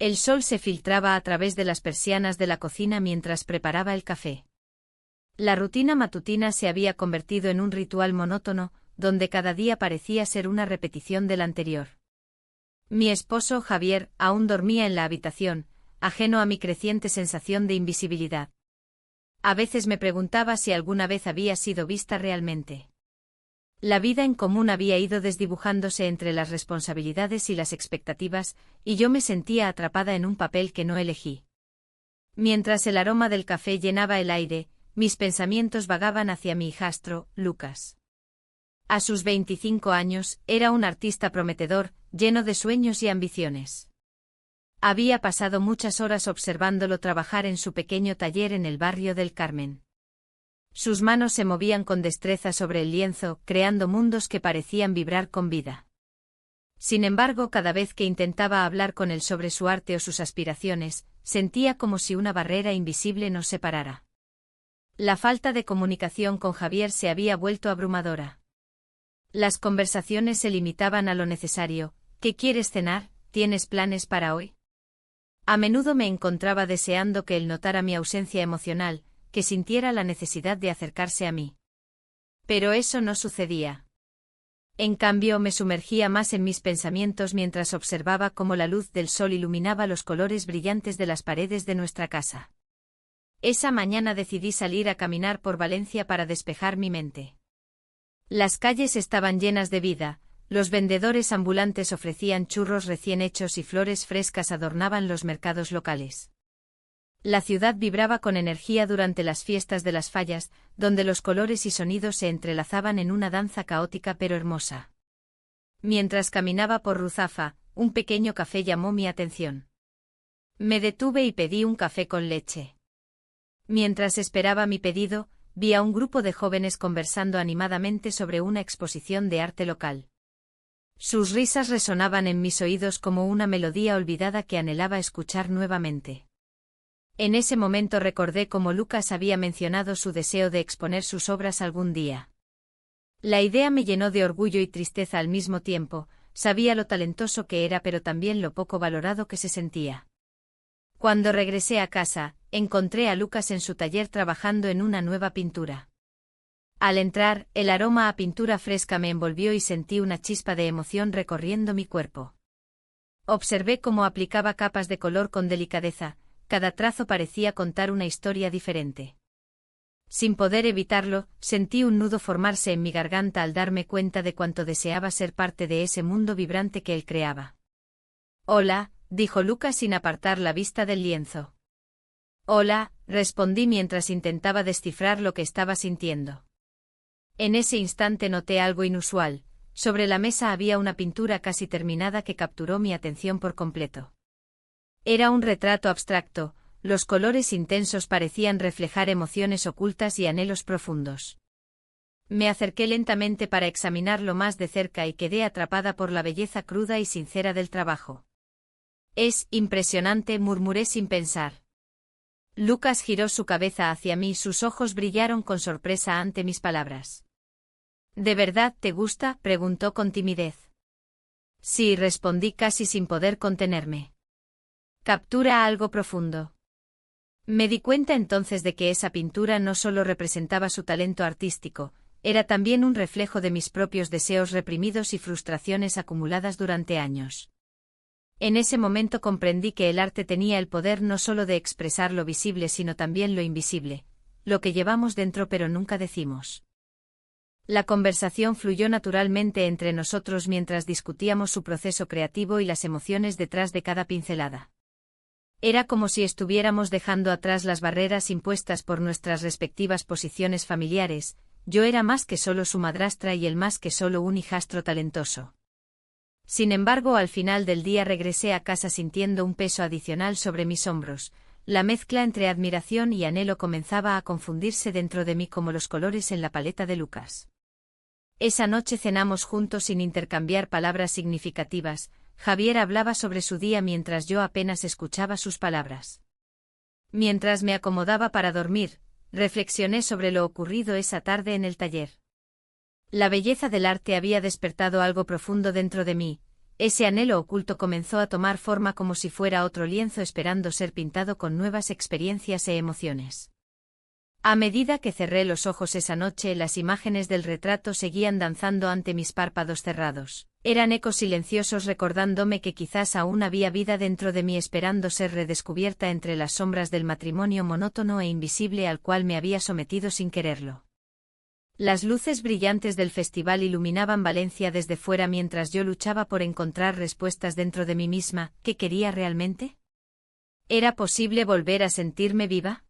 El sol se filtraba a través de las persianas de la cocina mientras preparaba el café. La rutina matutina se había convertido en un ritual monótono, donde cada día parecía ser una repetición del anterior. Mi esposo, Javier, aún dormía en la habitación, ajeno a mi creciente sensación de invisibilidad. A veces me preguntaba si alguna vez había sido vista realmente. La vida en común había ido desdibujándose entre las responsabilidades y las expectativas, y yo me sentía atrapada en un papel que no elegí. Mientras el aroma del café llenaba el aire, mis pensamientos vagaban hacia mi hijastro, Lucas. A sus 25 años, era un artista prometedor, lleno de sueños y ambiciones. Había pasado muchas horas observándolo trabajar en su pequeño taller en el barrio del Carmen. Sus manos se movían con destreza sobre el lienzo, creando mundos que parecían vibrar con vida. Sin embargo, cada vez que intentaba hablar con él sobre su arte o sus aspiraciones, sentía como si una barrera invisible nos separara. La falta de comunicación con Javier se había vuelto abrumadora. Las conversaciones se limitaban a lo necesario. ¿Qué quieres cenar? ¿Tienes planes para hoy? A menudo me encontraba deseando que él notara mi ausencia emocional, que sintiera la necesidad de acercarse a mí. Pero eso no sucedía. En cambio, me sumergía más en mis pensamientos mientras observaba cómo la luz del sol iluminaba los colores brillantes de las paredes de nuestra casa. Esa mañana decidí salir a caminar por Valencia para despejar mi mente. Las calles estaban llenas de vida, los vendedores ambulantes ofrecían churros recién hechos y flores frescas adornaban los mercados locales. La ciudad vibraba con energía durante las fiestas de las fallas, donde los colores y sonidos se entrelazaban en una danza caótica pero hermosa. Mientras caminaba por Ruzafa, un pequeño café llamó mi atención. Me detuve y pedí un café con leche. Mientras esperaba mi pedido, vi a un grupo de jóvenes conversando animadamente sobre una exposición de arte local. Sus risas resonaban en mis oídos como una melodía olvidada que anhelaba escuchar nuevamente. En ese momento recordé cómo Lucas había mencionado su deseo de exponer sus obras algún día. La idea me llenó de orgullo y tristeza al mismo tiempo, sabía lo talentoso que era pero también lo poco valorado que se sentía. Cuando regresé a casa, encontré a Lucas en su taller trabajando en una nueva pintura. Al entrar, el aroma a pintura fresca me envolvió y sentí una chispa de emoción recorriendo mi cuerpo. Observé cómo aplicaba capas de color con delicadeza. Cada trazo parecía contar una historia diferente. Sin poder evitarlo, sentí un nudo formarse en mi garganta al darme cuenta de cuánto deseaba ser parte de ese mundo vibrante que él creaba. «Hola», dijo Lucas sin apartar la vista del lienzo. «Hola», respondí mientras intentaba descifrar lo que estaba sintiendo. En ese instante noté algo inusual. Sobre la mesa había una pintura casi terminada que capturó mi atención por completo. Era un retrato abstracto, los colores intensos parecían reflejar emociones ocultas y anhelos profundos. Me acerqué lentamente para examinarlo más de cerca y quedé atrapada por la belleza cruda y sincera del trabajo. «Es impresionante», murmuré sin pensar. Lucas giró su cabeza hacia mí y sus ojos brillaron con sorpresa ante mis palabras. «¿De verdad te gusta?», preguntó con timidez. «Sí», respondí casi sin poder contenerme. «Captura algo profundo». Me di cuenta entonces de que esa pintura no solo representaba su talento artístico, era también un reflejo de mis propios deseos reprimidos y frustraciones acumuladas durante años. En ese momento comprendí que el arte tenía el poder no solo de expresar lo visible sino también lo invisible, lo que llevamos dentro pero nunca decimos. La conversación fluyó naturalmente entre nosotros mientras discutíamos su proceso creativo y las emociones detrás de cada pincelada. Era como si estuviéramos dejando atrás las barreras impuestas por nuestras respectivas posiciones familiares. Yo era más que solo su madrastra y él más que solo un hijastro talentoso. Sin embargo, al final del día regresé a casa sintiendo un peso adicional sobre mis hombros. La mezcla entre admiración y anhelo comenzaba a confundirse dentro de mí como los colores en la paleta de Lucas. Esa noche cenamos juntos sin intercambiar palabras significativas. Javier hablaba sobre su día mientras yo apenas escuchaba sus palabras. Mientras me acomodaba para dormir, reflexioné sobre lo ocurrido esa tarde en el taller. La belleza del arte había despertado algo profundo dentro de mí, Ese anhelo oculto comenzó a tomar forma como si fuera otro lienzo esperando ser pintado con nuevas experiencias e emociones. A medida que cerré los ojos esa noche, las imágenes del retrato seguían danzando ante mis párpados cerrados. Eran ecos silenciosos recordándome que quizás aún había vida dentro de mí esperando ser redescubierta entre las sombras del matrimonio monótono e invisible al cual me había sometido sin quererlo. Las luces brillantes del festival iluminaban Valencia desde fuera mientras yo luchaba por encontrar respuestas dentro de mí misma. ¿Qué quería realmente? ¿Era posible volver a sentirme viva?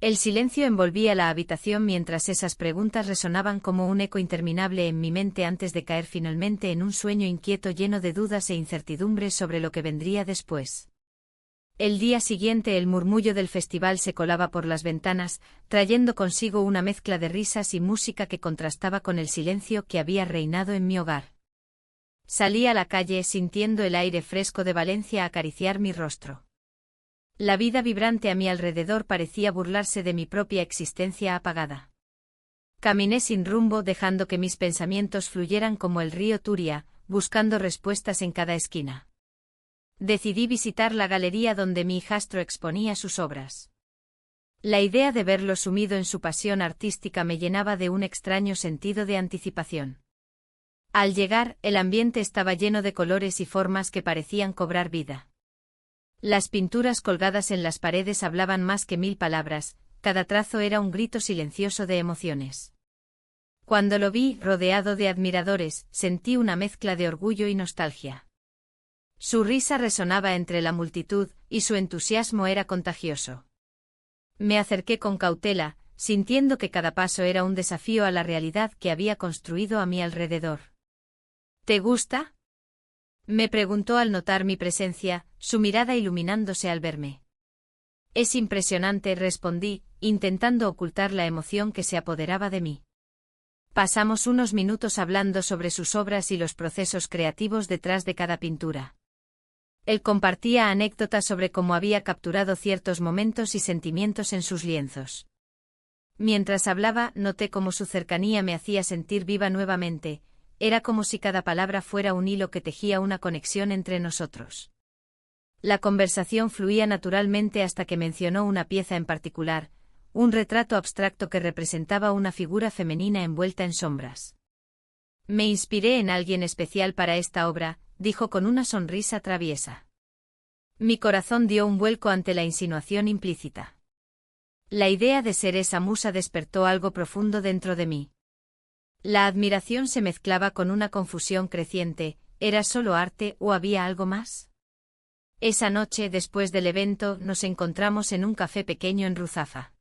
El silencio envolvía la habitación mientras esas preguntas resonaban como un eco interminable en mi mente antes de caer finalmente en un sueño inquieto lleno de dudas e incertidumbres sobre lo que vendría después. El día siguiente el murmullo del festival se colaba por las ventanas, trayendo consigo una mezcla de risas y música que contrastaba con el silencio que había reinado en mi hogar. Salí a la calle sintiendo el aire fresco de Valencia acariciar mi rostro. La vida vibrante a mi alrededor parecía burlarse de mi propia existencia apagada. Caminé sin rumbo dejando que mis pensamientos fluyeran como el río Turia, buscando respuestas en cada esquina. Decidí visitar la galería donde mi hijastro exponía sus obras. La idea de verlo sumido en su pasión artística me llenaba de un extraño sentido de anticipación. Al llegar, el ambiente estaba lleno de colores y formas que parecían cobrar vida. Las pinturas colgadas en las paredes hablaban más que 1000 palabras, cada trazo era un grito silencioso de emociones. Cuando lo vi, rodeado de admiradores, sentí una mezcla de orgullo y nostalgia. Su risa resonaba entre la multitud, y su entusiasmo era contagioso. Me acerqué con cautela, sintiendo que cada paso era un desafío a la realidad que había construido a mi alrededor. ¿Te gusta?, me preguntó al notar mi presencia, su mirada iluminándose al verme. Es impresionante, respondí, intentando ocultar la emoción que se apoderaba de mí. Pasamos unos minutos hablando sobre sus obras y los procesos creativos detrás de cada pintura. Él compartía anécdotas sobre cómo había capturado ciertos momentos y sentimientos en sus lienzos. Mientras hablaba, noté cómo su cercanía me hacía sentir viva nuevamente. Era como si cada palabra fuera un hilo que tejía una conexión entre nosotros. La conversación fluía naturalmente hasta que mencionó una pieza en particular, un retrato abstracto que representaba una figura femenina envuelta en sombras. Me inspiré en alguien especial para esta obra, dijo con una sonrisa traviesa. Mi corazón dio un vuelco ante la insinuación implícita. La idea de ser esa musa despertó algo profundo dentro de mí. La admiración se mezclaba con una confusión creciente. ¿Era solo arte o había algo más? Esa noche, después del evento, nos encontramos en un café pequeño en Ruzafa.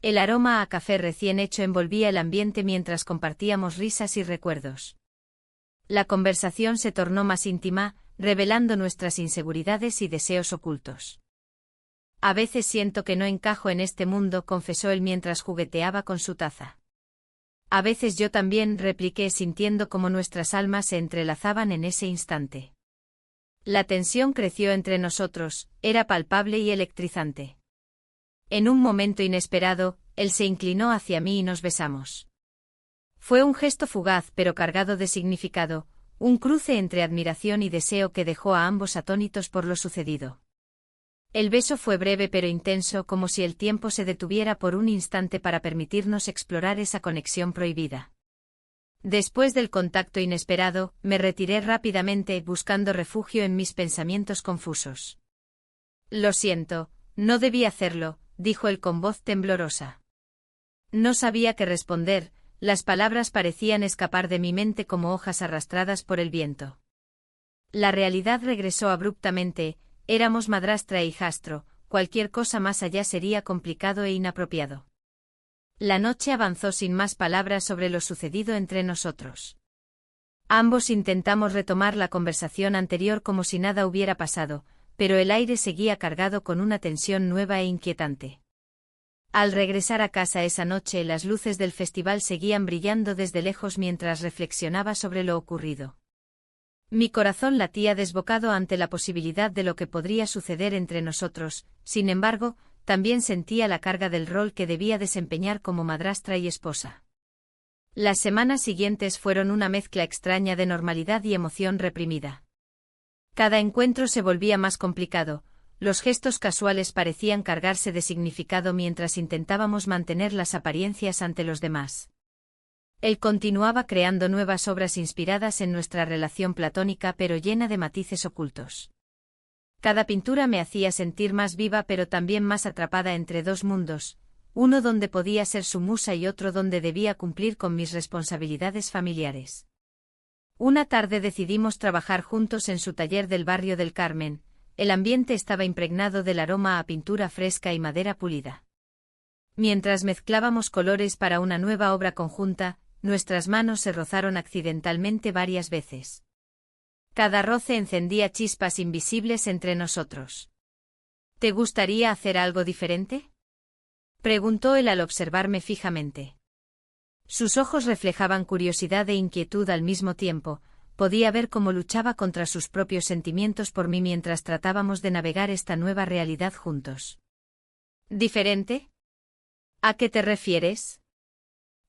El aroma a café recién hecho envolvía el ambiente mientras compartíamos risas y recuerdos. La conversación se tornó más íntima, revelando nuestras inseguridades y deseos ocultos. A veces siento que no encajo en este mundo, confesó él mientras jugueteaba con su taza. A veces yo también, repliqué sintiendo cómo nuestras almas se entrelazaban en ese instante. La tensión creció entre nosotros, era palpable y electrizante. En un momento inesperado, él se inclinó hacia mí y nos besamos. Fue un gesto fugaz pero cargado de significado, un cruce entre admiración y deseo que dejó a ambos atónitos por lo sucedido. El beso fue breve pero intenso, como si el tiempo se detuviera por un instante para permitirnos explorar esa conexión prohibida. Después del contacto inesperado, me retiré rápidamente, buscando refugio en mis pensamientos confusos. Lo siento, no debí hacerlo, dijo él con voz temblorosa. No sabía qué responder, las palabras parecían escapar de mi mente como hojas arrastradas por el viento. La realidad regresó abruptamente. Éramos madrastra e hijastro, cualquier cosa más allá sería complicado e inapropiado. La noche avanzó sin más palabras sobre lo sucedido entre nosotros. Ambos intentamos retomar la conversación anterior como si nada hubiera pasado, pero el aire seguía cargado con una tensión nueva e inquietante. Al regresar a casa esa noche, las luces del festival seguían brillando desde lejos mientras reflexionaba sobre lo ocurrido. Mi corazón latía desbocado ante la posibilidad de lo que podría suceder entre nosotros, sin embargo, también sentía la carga del rol que debía desempeñar como madrastra y esposa. Las semanas siguientes fueron una mezcla extraña de normalidad y emoción reprimida. Cada encuentro se volvía más complicado, los gestos casuales parecían cargarse de significado mientras intentábamos mantener las apariencias ante los demás. Él continuaba creando nuevas obras inspiradas en nuestra relación platónica pero llena de matices ocultos. Cada pintura me hacía sentir más viva pero también más atrapada entre dos mundos, uno donde podía ser su musa y otro donde debía cumplir con mis responsabilidades familiares. Una tarde decidimos trabajar juntos en su taller del barrio del Carmen. El ambiente estaba impregnado del aroma a pintura fresca y madera pulida. Mientras mezclábamos colores para una nueva obra conjunta, nuestras manos se rozaron accidentalmente varias veces. Cada roce encendía chispas invisibles entre nosotros. ¿Te gustaría hacer algo diferente?, preguntó él al observarme fijamente. Sus ojos reflejaban curiosidad e inquietud al mismo tiempo. Podía ver cómo luchaba contra sus propios sentimientos por mí mientras tratábamos de navegar esta nueva realidad juntos. ¿Diferente? ¿A qué te refieres?,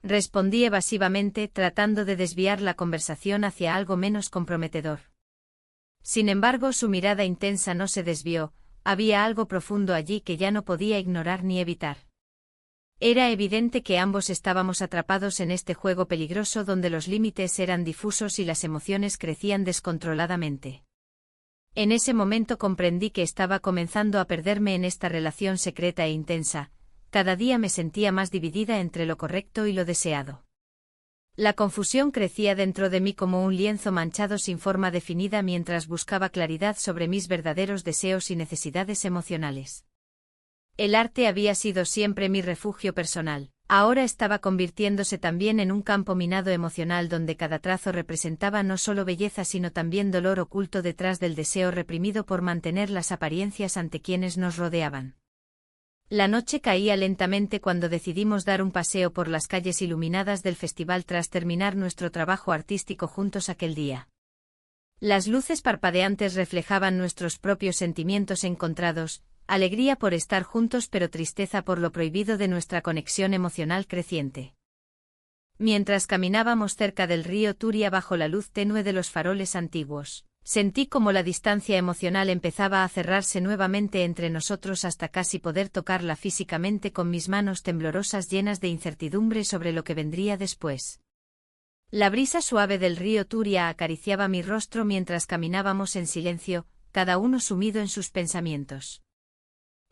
respondí evasivamente, tratando de desviar la conversación hacia algo menos comprometedor. Sin embargo, su mirada intensa no se desvió, había algo profundo allí que ya no podía ignorar ni evitar. Era evidente que ambos estábamos atrapados en este juego peligroso donde los límites eran difusos y las emociones crecían descontroladamente. En ese momento comprendí que estaba comenzando a perderme en esta relación secreta e intensa. Cada día me sentía más dividida entre lo correcto y lo deseado. La confusión crecía dentro de mí como un lienzo manchado sin forma definida mientras buscaba claridad sobre mis verdaderos deseos y necesidades emocionales. El arte había sido siempre mi refugio personal, ahora estaba convirtiéndose también en un campo minado emocional donde cada trazo representaba no solo belleza sino también dolor oculto detrás del deseo reprimido por mantener las apariencias ante quienes nos rodeaban. La noche caía lentamente cuando decidimos dar un paseo por las calles iluminadas del festival tras terminar nuestro trabajo artístico juntos aquel día. Las luces parpadeantes reflejaban nuestros propios sentimientos encontrados, alegría por estar juntos pero tristeza por lo prohibido de nuestra conexión emocional creciente. Mientras caminábamos cerca del río Turia bajo la luz tenue de los faroles antiguos, sentí como la distancia emocional empezaba a cerrarse nuevamente entre nosotros hasta casi poder tocarla físicamente con mis manos temblorosas llenas de incertidumbre sobre lo que vendría después. La brisa suave del río Turia acariciaba mi rostro mientras caminábamos en silencio, cada uno sumido en sus pensamientos.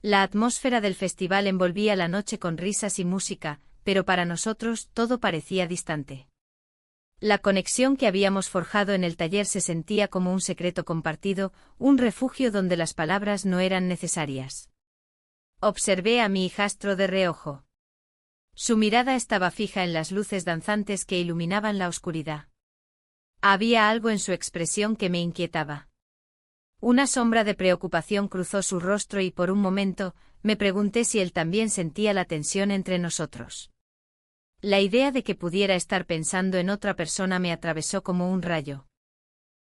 La atmósfera del festival envolvía la noche con risas y música, pero para nosotros todo parecía distante. La conexión que habíamos forjado en el taller se sentía como un secreto compartido, un refugio donde las palabras no eran necesarias. Observé a mi hijastro de reojo. Su mirada estaba fija en las luces danzantes que iluminaban la oscuridad. Había algo en su expresión que me inquietaba. Una sombra de preocupación cruzó su rostro y por un momento, me pregunté si él también sentía la tensión entre nosotros. La idea de que pudiera estar pensando en otra persona me atravesó como un rayo.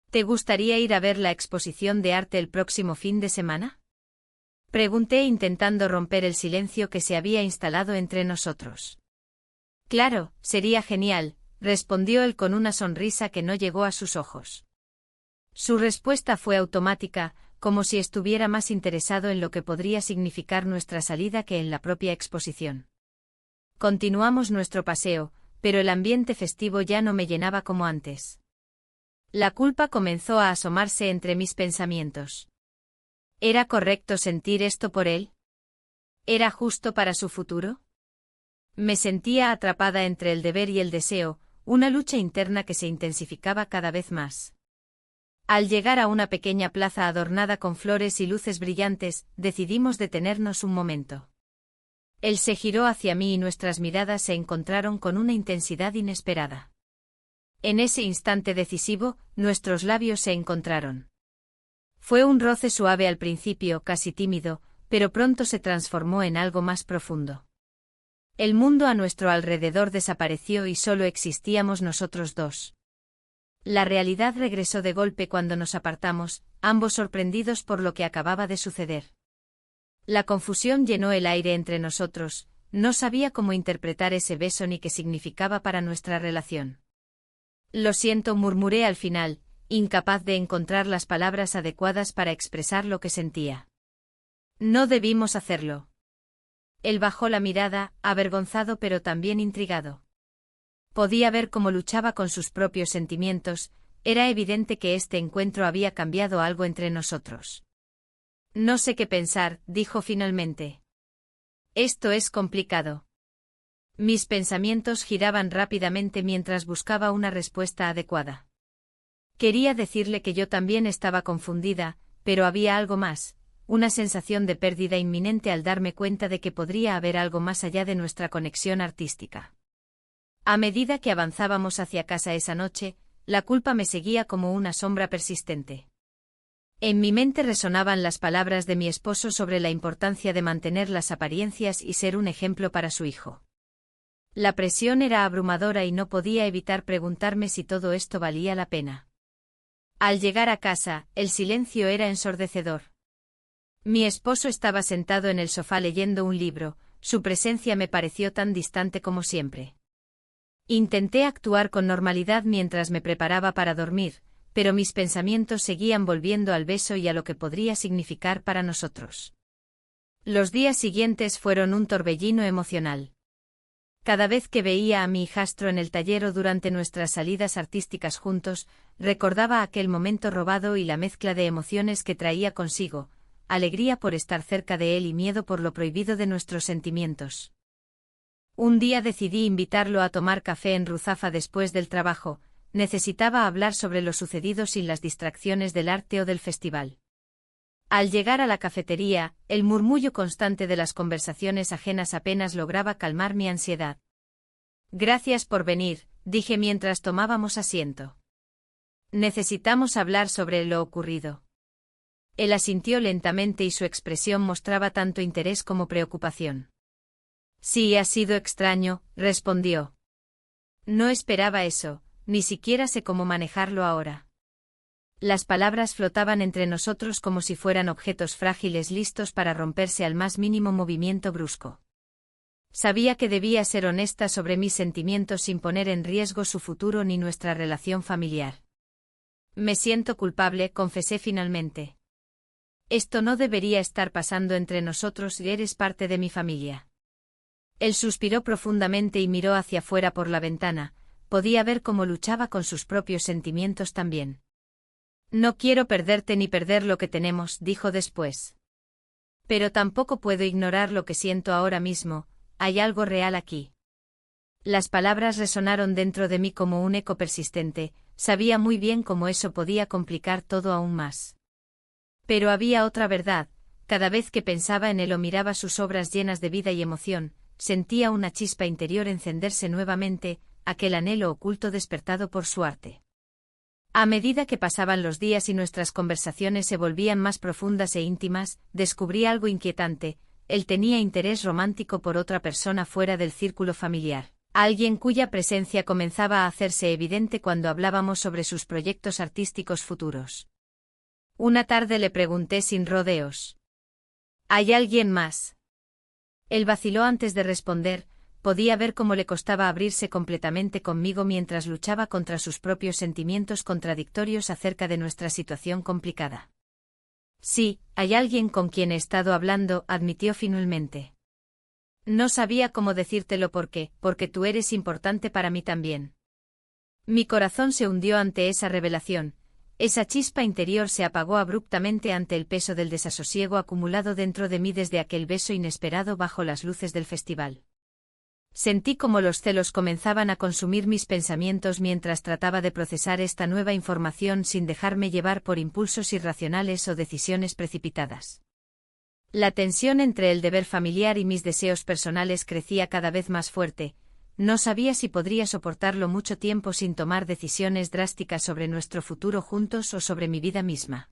¿Te gustaría ir a ver la exposición de arte el próximo fin de semana?, pregunté intentando romper el silencio que se había instalado entre nosotros. Claro, sería genial, respondió él con una sonrisa que no llegó a sus ojos. Su respuesta fue automática, como si estuviera más interesado en lo que podría significar nuestra salida que en la propia exposición. Continuamos nuestro paseo, pero el ambiente festivo ya no me llenaba como antes. La culpa comenzó a asomarse entre mis pensamientos. ¿Era correcto sentir esto por él? ¿Era justo para su futuro? Me sentía atrapada entre el deber y el deseo, una lucha interna que se intensificaba cada vez más. Al llegar a una pequeña plaza adornada con flores y luces brillantes, decidimos detenernos un momento. Él se giró hacia mí y nuestras miradas se encontraron con una intensidad inesperada. En ese instante decisivo, nuestros labios se encontraron. Fue un roce suave al principio, casi tímido, pero pronto se transformó en algo más profundo. El mundo a nuestro alrededor desapareció y solo existíamos nosotros dos. La realidad regresó de golpe cuando nos apartamos, ambos sorprendidos por lo que acababa de suceder. La confusión llenó el aire entre nosotros, No sabía cómo interpretar ese beso ni qué significaba para nuestra relación. Lo siento, murmuré al final, incapaz de encontrar las palabras adecuadas para expresar lo que sentía. No debimos hacerlo. Él bajó la mirada, avergonzado pero también intrigado. Podía ver cómo luchaba con sus propios sentimientos, era evidente que este encuentro había cambiado algo entre nosotros. No sé qué pensar, dijo finalmente. Esto es complicado. Mis pensamientos giraban rápidamente mientras buscaba una respuesta adecuada. Quería decirle que yo también estaba confundida, pero había algo más, una sensación de pérdida inminente al darme cuenta de que podría haber algo más allá de nuestra conexión artística. A medida que avanzábamos hacia casa esa noche, la culpa me seguía como una sombra persistente. En mi mente resonaban las palabras de mi esposo sobre la importancia de mantener las apariencias y ser un ejemplo para su hijo. La presión era abrumadora y no podía evitar preguntarme si todo esto valía la pena. Al llegar a casa, el silencio era ensordecedor. Mi esposo estaba sentado en el sofá leyendo un libro, su presencia me pareció tan distante como siempre. Intenté actuar con normalidad mientras me preparaba para dormir, pero mis pensamientos seguían volviendo al beso y a lo que podría significar para nosotros. Los días siguientes fueron un torbellino emocional. Cada vez que veía a mi hijastro en el taller o durante nuestras salidas artísticas juntos, recordaba aquel momento robado y la mezcla de emociones que traía consigo, alegría por estar cerca de él y miedo por lo prohibido de nuestros sentimientos. Un día decidí invitarlo a tomar café en Ruzafa después del trabajo. Necesitaba hablar sobre lo sucedido sin las distracciones del arte o del festival. Al llegar a la cafetería, el murmullo constante de las conversaciones ajenas apenas lograba calmar mi ansiedad. Gracias por venir, dije mientras tomábamos asiento. Necesitamos hablar sobre lo ocurrido. Él asintió lentamente y su expresión mostraba tanto interés como preocupación. Sí, ha sido extraño, respondió. No esperaba eso. Ni siquiera sé cómo manejarlo ahora. Las palabras flotaban entre nosotros como si fueran objetos frágiles listos para romperse al más mínimo movimiento brusco. Sabía que debía ser honesta sobre mis sentimientos sin poner en riesgo su futuro ni nuestra relación familiar. Me siento culpable, confesé finalmente. Esto no debería estar pasando entre nosotros y eres parte de mi familia. Él suspiró profundamente y miró hacia afuera por la ventana. Podía ver cómo luchaba con sus propios sentimientos también. No quiero perderte ni perder lo que tenemos, dijo después. Pero tampoco puedo ignorar lo que siento ahora mismo, hay algo real aquí. Las palabras resonaron dentro de mí como un eco persistente, sabía muy bien cómo eso podía complicar todo aún más. Pero había otra verdad, cada vez que pensaba en él o miraba sus obras llenas de vida y emoción, sentía una chispa interior encenderse nuevamente, aquel anhelo oculto despertado por su arte. A medida que pasaban los días y nuestras conversaciones se volvían más profundas e íntimas, descubrí algo inquietante, él tenía interés romántico por otra persona fuera del círculo familiar, alguien cuya presencia comenzaba a hacerse evidente cuando hablábamos sobre sus proyectos artísticos futuros. Una tarde le pregunté sin rodeos. ¿Hay alguien más? Él vaciló antes de responder. Podía ver cómo le costaba abrirse completamente conmigo mientras luchaba contra sus propios sentimientos contradictorios acerca de nuestra situación complicada. Sí, hay alguien con quien he estado hablando, admitió finalmente. No sabía cómo decírtelo porque tú eres importante para mí también. Mi corazón se hundió ante esa revelación, esa chispa interior se apagó abruptamente ante el peso del desasosiego acumulado dentro de mí desde aquel beso inesperado bajo las luces del festival. Sentí como los celos comenzaban a consumir mis pensamientos mientras trataba de procesar esta nueva información sin dejarme llevar por impulsos irracionales o decisiones precipitadas. La tensión entre el deber familiar y mis deseos personales crecía cada vez más fuerte. No sabía si podría soportarlo mucho tiempo sin tomar decisiones drásticas sobre nuestro futuro juntos o sobre mi vida misma.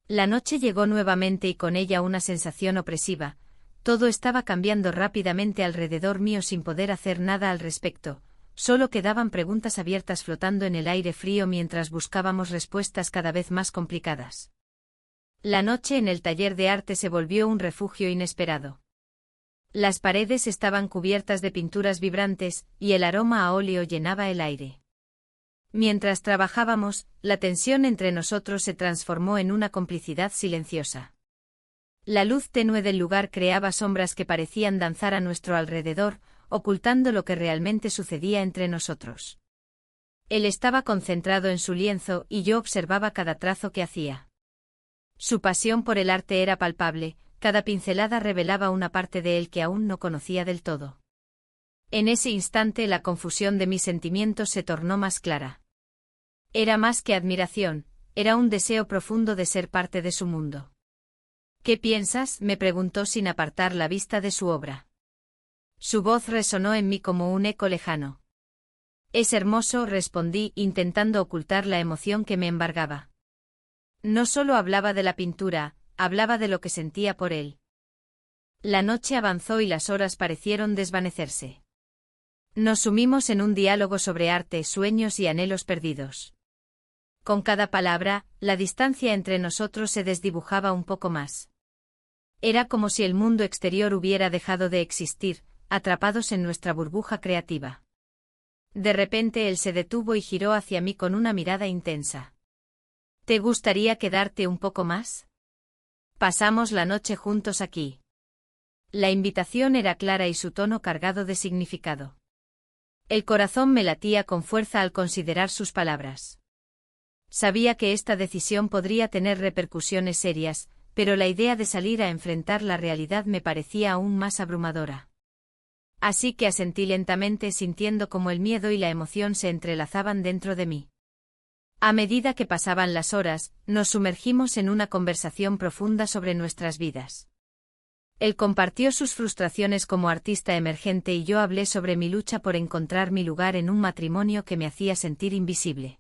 La noche llegó nuevamente y con ella una sensación opresiva. Todo estaba cambiando rápidamente alrededor mío sin poder hacer nada al respecto, solo quedaban preguntas abiertas flotando en el aire frío mientras buscábamos respuestas cada vez más complicadas. La noche en el taller de arte se volvió un refugio inesperado. Las paredes estaban cubiertas de pinturas vibrantes, y el aroma a óleo llenaba el aire. Mientras trabajábamos, la tensión entre nosotros se transformó en una complicidad silenciosa. La luz tenue del lugar creaba sombras que parecían danzar a nuestro alrededor, ocultando lo que realmente sucedía entre nosotros. Él estaba concentrado en su lienzo y yo observaba cada trazo que hacía. Su pasión por el arte era palpable, cada pincelada revelaba una parte de él que aún no conocía del todo. En ese instante la confusión de mis sentimientos se tornó más clara. Era más que admiración, era un deseo profundo de ser parte de su mundo. ¿Qué piensas?, me preguntó sin apartar la vista de su obra. Su voz resonó en mí como un eco lejano. Es hermoso, respondí, intentando ocultar la emoción que me embargaba. No solo hablaba de la pintura, hablaba de lo que sentía por él. La noche avanzó y las horas parecieron desvanecerse. Nos sumimos en un diálogo sobre arte, sueños y anhelos perdidos. Con cada palabra, la distancia entre nosotros se desdibujaba un poco más. Era como si el mundo exterior hubiera dejado de existir, atrapados en nuestra burbuja creativa. De repente él se detuvo y giró hacia mí con una mirada intensa. ¿Te gustaría quedarte un poco más? Pasamos la noche juntos aquí. La invitación era clara y su tono cargado de significado. El corazón me latía con fuerza al considerar sus palabras. Sabía que esta decisión podría tener repercusiones serias, pero la idea de salir a enfrentar la realidad me parecía aún más abrumadora. Así que asentí lentamente, sintiendo cómo el miedo y la emoción se entrelazaban dentro de mí. A medida que pasaban las horas, nos sumergimos en una conversación profunda sobre nuestras vidas. Él compartió sus frustraciones como artista emergente y yo hablé sobre mi lucha por encontrar mi lugar en un matrimonio que me hacía sentir invisible.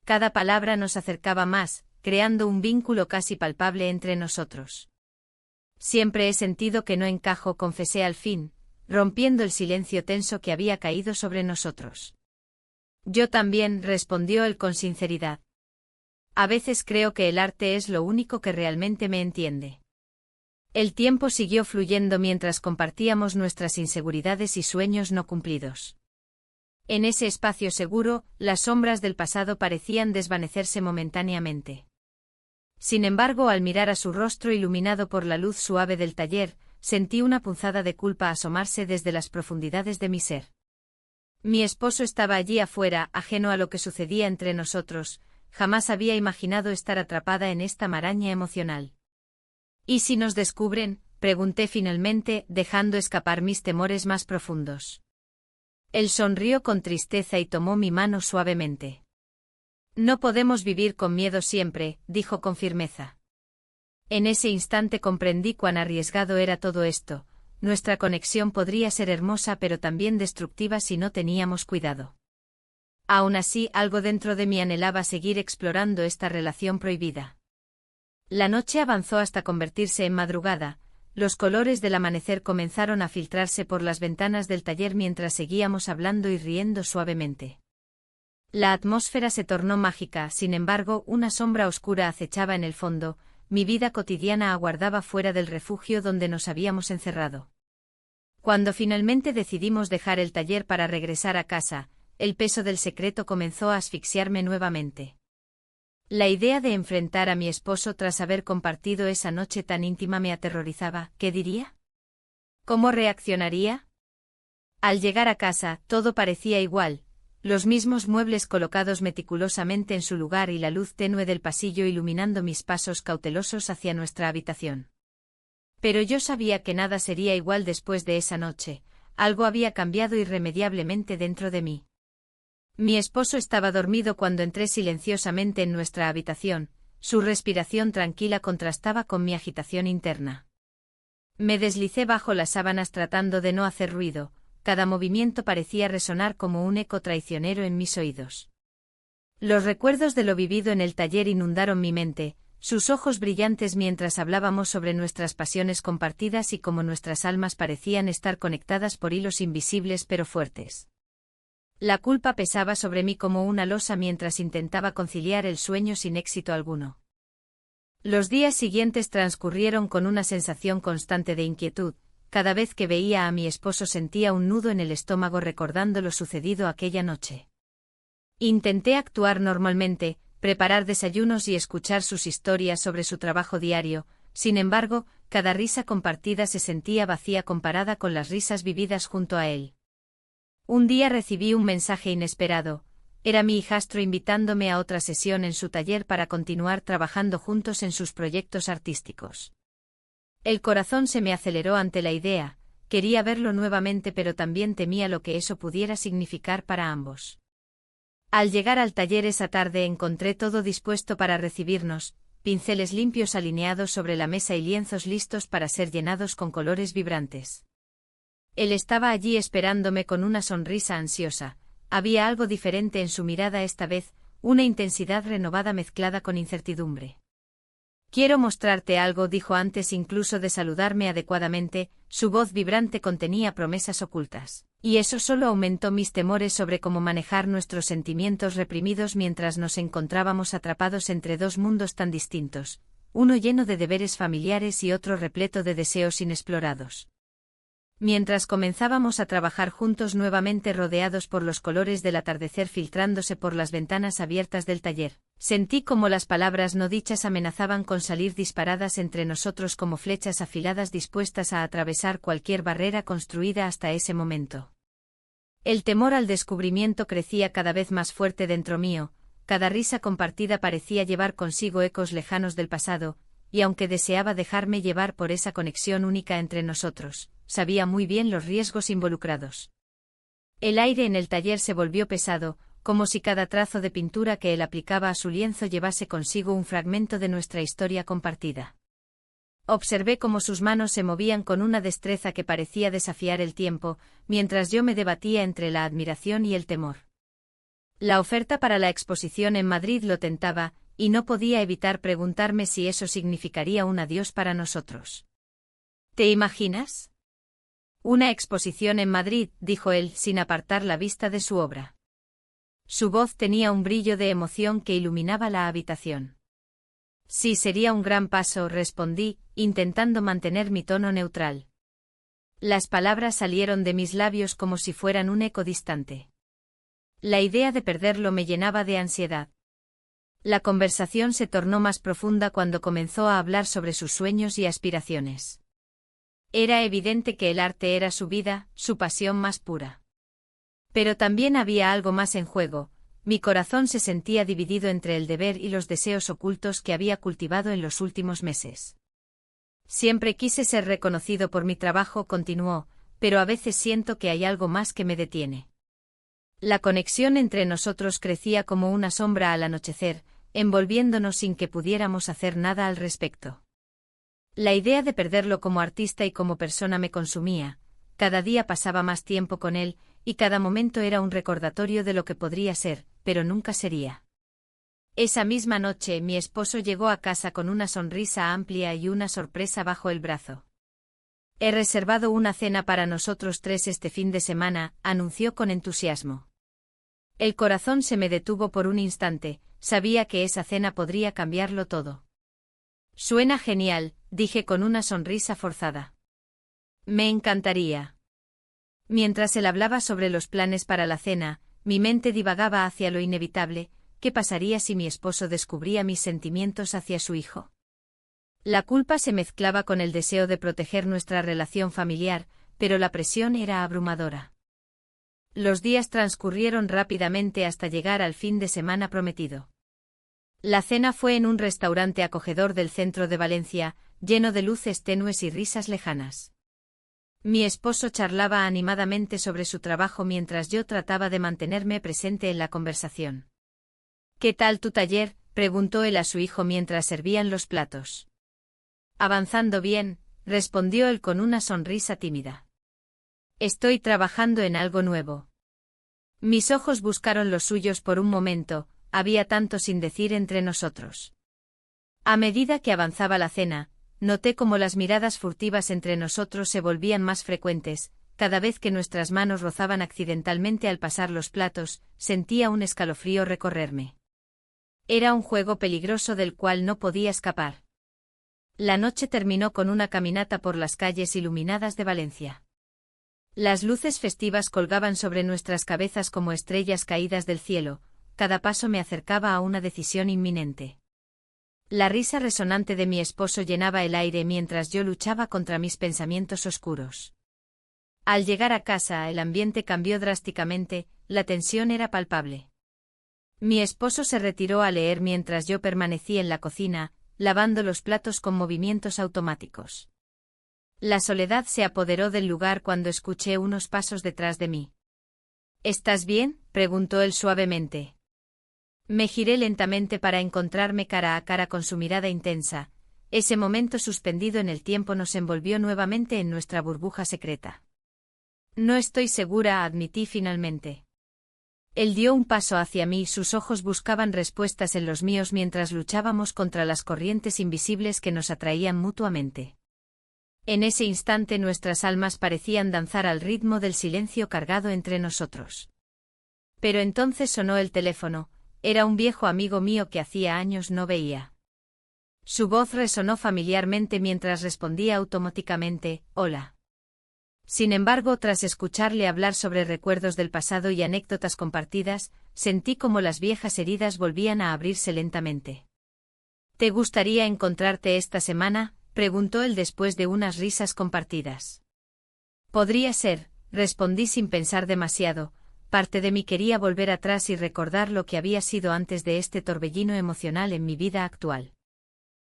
Cada palabra nos acercaba más, creando un vínculo casi palpable entre nosotros. Siempre he sentido que no encajo, confesé al fin, rompiendo el silencio tenso que había caído sobre nosotros. Yo también, respondió él con sinceridad. A veces creo que el arte es lo único que realmente me entiende. El tiempo siguió fluyendo mientras compartíamos nuestras inseguridades y sueños no cumplidos. En ese espacio seguro, las sombras del pasado parecían desvanecerse momentáneamente. Sin embargo, al mirar a su rostro iluminado por la luz suave del taller, sentí una punzada de culpa asomarse desde las profundidades de mi ser. Mi esposo estaba allí afuera, ajeno a lo que sucedía entre nosotros, jamás había imaginado estar atrapada en esta maraña emocional. ¿Y si nos descubren?, pregunté finalmente, dejando escapar mis temores más profundos. Él sonrió con tristeza y tomó mi mano suavemente. No podemos vivir con miedo siempre, dijo con firmeza. En ese instante comprendí cuán arriesgado era todo esto. Nuestra conexión podría ser hermosa pero también destructiva si no teníamos cuidado. Aún así, algo dentro de mí anhelaba seguir explorando esta relación prohibida. La noche avanzó hasta convertirse en madrugada. Los colores del amanecer comenzaron a filtrarse por las ventanas del taller mientras seguíamos hablando y riendo suavemente. La atmósfera se tornó mágica, sin embargo, una sombra oscura acechaba en el fondo. Mi vida cotidiana aguardaba fuera del refugio donde nos habíamos encerrado. Cuando finalmente decidimos dejar el taller para regresar a casa, el peso del secreto comenzó a asfixiarme nuevamente. La idea de enfrentar a mi esposo tras haber compartido esa noche tan íntima me aterrorizaba. ¿Qué diría? ¿Cómo reaccionaría? Al llegar a casa, todo parecía igual, los mismos muebles colocados meticulosamente en su lugar y la luz tenue del pasillo iluminando mis pasos cautelosos hacia nuestra habitación. Pero yo sabía que nada sería igual después de esa noche, algo había cambiado irremediablemente dentro de mí. Mi esposo estaba dormido cuando entré silenciosamente en nuestra habitación, su respiración tranquila contrastaba con mi agitación interna. Me deslicé bajo las sábanas tratando de no hacer ruido, cada movimiento parecía resonar como un eco traicionero en mis oídos. Los recuerdos de lo vivido en el taller inundaron mi mente, sus ojos brillantes mientras hablábamos sobre nuestras pasiones compartidas y cómo nuestras almas parecían estar conectadas por hilos invisibles pero fuertes. La culpa pesaba sobre mí como una losa mientras intentaba conciliar el sueño sin éxito alguno. Los días siguientes transcurrieron con una sensación constante de inquietud, cada vez que veía a mi esposo sentía un nudo en el estómago recordando lo sucedido aquella noche. Intenté actuar normalmente, preparar desayunos y escuchar sus historias sobre su trabajo diario, sin embargo, cada risa compartida se sentía vacía comparada con las risas vividas junto a él. Un día recibí un mensaje inesperado. Era mi hijastro invitándome a otra sesión en su taller para continuar trabajando juntos en sus proyectos artísticos. El corazón se me aceleró ante la idea, quería verlo nuevamente pero también temía lo que eso pudiera significar para ambos. Al llegar al taller esa tarde encontré todo dispuesto para recibirnos, pinceles limpios alineados sobre la mesa y lienzos listos para ser llenados con colores vibrantes. Él estaba allí esperándome con una sonrisa ansiosa. Había algo diferente en su mirada esta vez, una intensidad renovada mezclada con incertidumbre. «Quiero mostrarte algo», dijo antes incluso de saludarme adecuadamente, su voz vibrante contenía promesas ocultas. Y eso solo aumentó mis temores sobre cómo manejar nuestros sentimientos reprimidos mientras nos encontrábamos atrapados entre dos mundos tan distintos, uno lleno de deberes familiares y otro repleto de deseos inexplorados. Mientras comenzábamos a trabajar juntos nuevamente rodeados por los colores del atardecer filtrándose por las ventanas abiertas del taller, sentí como las palabras no dichas amenazaban con salir disparadas entre nosotros como flechas afiladas dispuestas a atravesar cualquier barrera construida hasta ese momento. El temor al descubrimiento crecía cada vez más fuerte dentro mío, cada risa compartida parecía llevar consigo ecos lejanos del pasado, y aunque deseaba dejarme llevar por esa conexión única entre nosotros, sabía muy bien los riesgos involucrados. El aire en el taller se volvió pesado, como si cada trazo de pintura que él aplicaba a su lienzo llevase consigo un fragmento de nuestra historia compartida. Observé cómo sus manos se movían con una destreza que parecía desafiar el tiempo, mientras yo me debatía entre la admiración y el temor. La oferta para la exposición en Madrid lo tentaba, y no podía evitar preguntarme si eso significaría un adiós para nosotros. ¿Te imaginas? Una exposición en Madrid, dijo él, sin apartar la vista de su obra. Su voz tenía un brillo de emoción que iluminaba la habitación. Sí, sería un gran paso, respondí, intentando mantener mi tono neutral. Las palabras salieron de mis labios como si fueran un eco distante. La idea de perderlo me llenaba de ansiedad. La conversación se tornó más profunda cuando comenzó a hablar sobre sus sueños y aspiraciones. Era evidente que el arte era su vida, su pasión más pura. Pero también había algo más en juego. Mi corazón se sentía dividido entre el deber y los deseos ocultos que había cultivado en los últimos meses. Siempre quise ser reconocido por mi trabajo, continuó, pero a veces siento que hay algo más que me detiene. La conexión entre nosotros crecía como una sombra al anochecer, envolviéndonos sin que pudiéramos hacer nada al respecto. La idea de perderlo como artista y como persona me consumía, cada día pasaba más tiempo con él, y cada momento era un recordatorio de lo que podría ser, pero nunca sería. Esa misma noche mi esposo llegó a casa con una sonrisa amplia y una sorpresa bajo el brazo. «He reservado una cena para nosotros tres este fin de semana», anunció con entusiasmo. El corazón se me detuvo por un instante, sabía que esa cena podría cambiarlo todo. «Suena genial», dije con una sonrisa forzada. «Me encantaría». Mientras él hablaba sobre los planes para la cena, mi mente divagaba hacia lo inevitable. ¿Qué pasaría si mi esposo descubría mis sentimientos hacia su hijo? La culpa se mezclaba con el deseo de proteger nuestra relación familiar, pero la presión era abrumadora. Los días transcurrieron rápidamente hasta llegar al fin de semana prometido. La cena fue en un restaurante acogedor del centro de Valencia, lleno de luces tenues y risas lejanas. Mi esposo charlaba animadamente sobre su trabajo mientras yo trataba de mantenerme presente en la conversación. «¿Qué tal tu taller?», preguntó él a su hijo mientras servían los platos. «Avanzando bien», respondió él con una sonrisa tímida. «Estoy trabajando en algo nuevo». Mis ojos buscaron los suyos por un momento, había tanto sin decir entre nosotros. A medida que avanzaba la cena, noté cómo las miradas furtivas entre nosotros se volvían más frecuentes, cada vez que nuestras manos rozaban accidentalmente al pasar los platos, sentía un escalofrío recorrerme. Era un juego peligroso del cual no podía escapar. La noche terminó con una caminata por las calles iluminadas de Valencia. Las luces festivas colgaban sobre nuestras cabezas como estrellas caídas del cielo, cada paso me acercaba a una decisión inminente. La risa resonante de mi esposo llenaba el aire mientras yo luchaba contra mis pensamientos oscuros. Al llegar a casa, el ambiente cambió drásticamente, la tensión era palpable. Mi esposo se retiró a leer mientras yo permanecí en la cocina, lavando los platos con movimientos automáticos. La soledad se apoderó del lugar cuando escuché unos pasos detrás de mí. ¿Estás bien?, preguntó él suavemente. Me giré lentamente para encontrarme cara a cara con su mirada intensa. Ese momento suspendido en el tiempo nos envolvió nuevamente en nuestra burbuja secreta. No estoy segura, admití finalmente. Él dio un paso hacia mí y sus ojos buscaban respuestas en los míos mientras luchábamos contra las corrientes invisibles que nos atraían mutuamente. En ese instante nuestras almas parecían danzar al ritmo del silencio cargado entre nosotros. Pero entonces sonó el teléfono. Era un viejo amigo mío que hacía años no veía. Su voz resonó familiarmente mientras respondía automáticamente, «Hola». Sin embargo, tras escucharle hablar sobre recuerdos del pasado y anécdotas compartidas, sentí como las viejas heridas volvían a abrirse lentamente. «¿Te gustaría encontrarte esta semana?», preguntó él después de unas risas compartidas. «Podría ser», respondí sin pensar demasiado. Parte de mí quería volver atrás y recordar lo que había sido antes de este torbellino emocional en mi vida actual.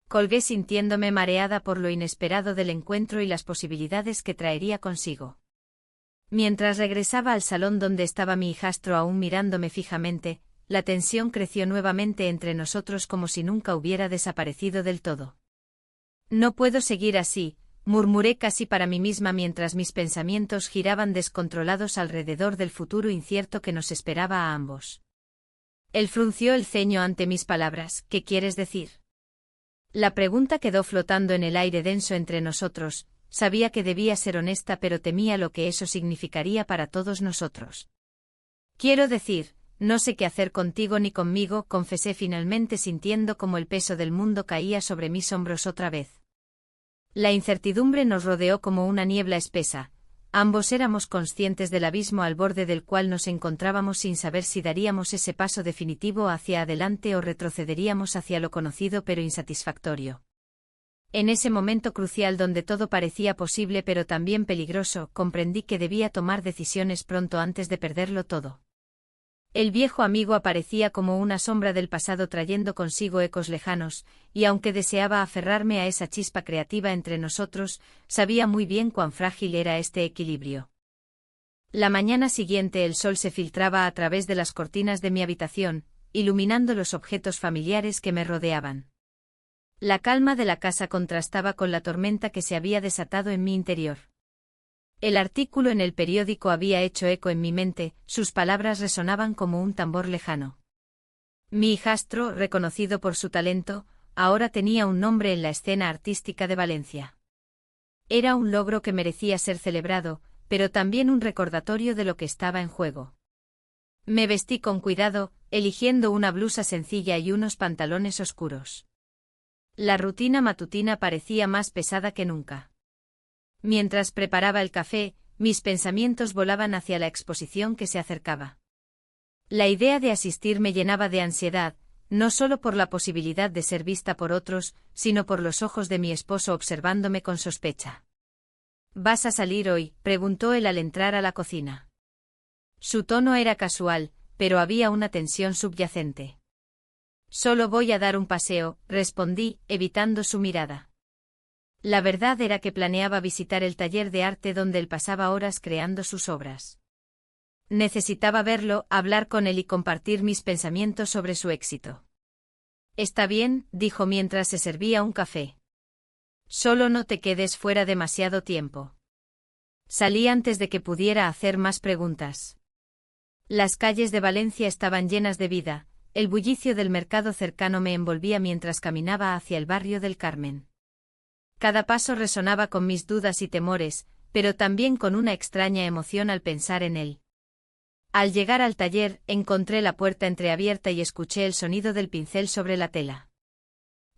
Colgué sintiéndome mareada por lo inesperado del encuentro y las posibilidades que traería consigo. Mientras regresaba al salón donde estaba mi hijastro aún mirándome fijamente, la tensión creció nuevamente entre nosotros como si nunca hubiera desaparecido del todo. «No puedo seguir así», murmuré casi para mí misma mientras mis pensamientos giraban descontrolados alrededor del futuro incierto que nos esperaba a ambos. Él frunció el ceño ante mis palabras. «¿Qué quieres decir?». La pregunta quedó flotando en el aire denso entre nosotros. Sabía que debía ser honesta, pero temía lo que eso significaría para todos nosotros. «Quiero decir, no sé qué hacer contigo ni conmigo», confesé finalmente sintiendo como el peso del mundo caía sobre mis hombros otra vez. La incertidumbre nos rodeó como una niebla espesa. Ambos éramos conscientes del abismo al borde del cual nos encontrábamos sin saber si daríamos ese paso definitivo hacia adelante o retrocederíamos hacia lo conocido pero insatisfactorio. En ese momento crucial donde todo parecía posible pero también peligroso, comprendí que debía tomar decisiones pronto antes de perderlo todo. El viejo amigo aparecía como una sombra del pasado trayendo consigo ecos lejanos, y aunque deseaba aferrarme a esa chispa creativa entre nosotros, sabía muy bien cuán frágil era este equilibrio. La mañana siguiente el sol se filtraba a través de las cortinas de mi habitación, iluminando los objetos familiares que me rodeaban. La calma de la casa contrastaba con la tormenta que se había desatado en mi interior. El artículo en el periódico había hecho eco en mi mente, sus palabras resonaban como un tambor lejano. Mi hijastro, reconocido por su talento, ahora tenía un nombre en la escena artística de Valencia. Era un logro que merecía ser celebrado, pero también un recordatorio de lo que estaba en juego. Me vestí con cuidado, eligiendo una blusa sencilla y unos pantalones oscuros. La rutina matutina parecía más pesada que nunca. Mientras preparaba el café, mis pensamientos volaban hacia la exposición que se acercaba. La idea de asistir me llenaba de ansiedad, no solo por la posibilidad de ser vista por otros, sino por los ojos de mi esposo observándome con sospecha. «¿Vas a salir hoy?», preguntó él al entrar a la cocina. Su tono era casual, pero había una tensión subyacente. «Solo voy a dar un paseo», respondí, evitando su mirada. La verdad era que planeaba visitar el taller de arte donde él pasaba horas creando sus obras. Necesitaba verlo, hablar con él y compartir mis pensamientos sobre su éxito. «Está bien», dijo mientras se servía un café. «Solo no te quedes fuera demasiado tiempo». Salí antes de que pudiera hacer más preguntas. Las calles de Valencia estaban llenas de vida, el bullicio del mercado cercano me envolvía mientras caminaba hacia el barrio del Carmen. Cada paso resonaba con mis dudas y temores, pero también con una extraña emoción al pensar en él. Al llegar al taller, encontré la puerta entreabierta y escuché el sonido del pincel sobre la tela.